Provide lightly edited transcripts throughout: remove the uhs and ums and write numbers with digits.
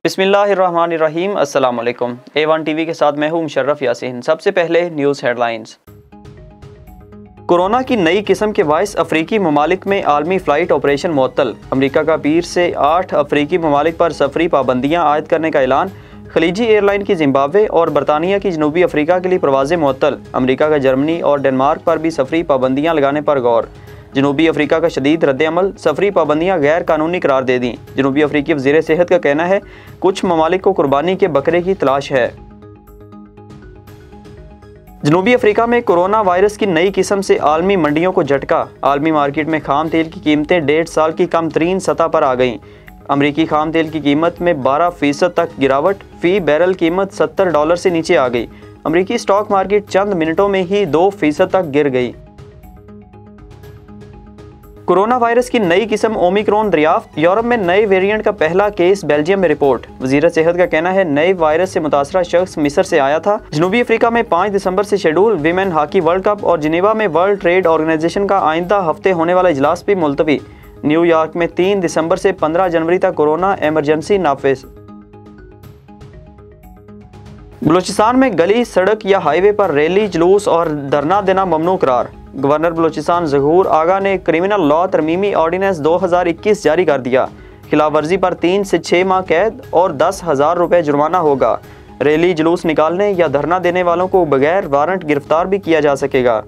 बिस्मिल्लाहिर्रहमानिर्रहीम। अस्सलाम वालेकुम। A1 टीवी के साथ मैं हूं मुशर्रफ यासीन। सबसे पहले न्यूज़ हेडलाइंस। कोरोना की नई किस्म के बायस अफ्रीकी ममालिक में आलमी फ़्लाइट ऑपरेशन मुअत्तल। अमरीका का पीर से 8 अफ्रीकी ममालिक पर सफरी पाबंदियाँ आयद करने का ऐलान। खलीजी एयरलाइन की जिम्बाब्वे और बरतानिया की जनूबी अफ्रीका के लिए प्रवाज़ें मुअत्तल। अमरीका का जर्मनी और डेनमार्क पर भी सफरी पाबंदियाँ लगाने पर गौर। जनूबी अफ्रीका का शदीद रद्द-ए-अमल, सफरी पाबंदियाँ गैर कानूनी करार दे दी। जनूबी अफ्रीकी वज़ीर सेहत का कहना है कुछ ममालिक को कुर्बानी के बकरे की तलाश है। जनूबी अफ्रीका में कोरोना वायरस की नई किस्म से आलमी मंडियों को झटका। आलमी मार्केट में खाम तेल की कीमतें 1.5 साल की कम तरीन सतह पर आ गईं। अमरीकी खाम तेल की कीमत में 12% तक गिरावट, फी बैरल कीमत $70 से नीचे आ गई। अमरीकी स्टॉक मार्केट चंद मिनटों में ही 2% तक गिर गई। कोरोना वायरस की नई किस्म ओमिक्रॉन दरियाफ्त। यूरोप में नए वेरिएंट का पहला केस बेल्जियम में रिपोर्ट। वज़ीर सेहत का कहना है नए वायरस से मुतासरा शख्स मिस्र से आया था। जनूबी अफ्रीका में 5 दिसंबर से schedule women hockey world cup और जिनेवा में वर्ल्ड ट्रेड ऑर्गेनाइजेशन का आइंदा हफ्ते होने वाला इजलास भी मुलतवी। न्यूयॉर्क में 3 दिसंबर से 15 जनवरी तक कोरोना एमरजेंसी नाफिज। बलूचिस्तान में गली, सड़क या हाईवे पर रैली, जुलूस और धरना देना ममनू करार। गवर्नर बलूचिस्तान ज़हूर आगा ने क्रिमिनल लॉ तरमीमी ऑर्डिनेंस 2021 जारी कर दिया। खिलाफ वर्जी पर 3 से 6 माह कैद और 10,000 रुपये जुर्माना होगा। रैली, जुलूस निकालने या धरना देने वालों को बगैर वारंट गिरफ्तार भी किया जा सकेगा।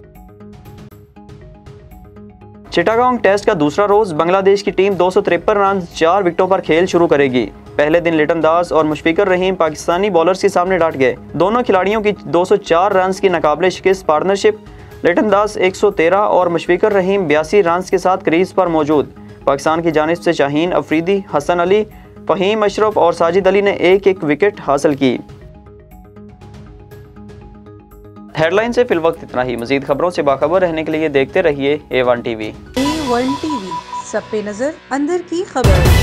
चिटागोंग टेस्ट का दूसरा रोज बांग्लादेश की टीम 253 रन 4 विकेटों पर खेल शुरू करेगी। पहले दिन लिटन दास और मुशफिकुर रहीम पाकिस्तानी बॉलर्स के सामने डट गए। दोनों खिलाड़ियों की 204 रन की नाकाबिले शिकस्त पार्टनरशिप। लिटन दास 113 और मुशफिकुर रहीम 82 रन के साथ क्रीज पर मौजूद। पाकिस्तान की जानिब से शाहीन अफरीदी, हसन अली, फहीम अशरफ और साजिद अली ने एक एक विकेट हासिल की। हेडलाइन से फिलवक्त इतना ही। मजीद खबरों से बाखबर रहने के लिए देखते रहिए A1 टीवी। A1 टीवी, सब पे नजर, अंदर की खबर।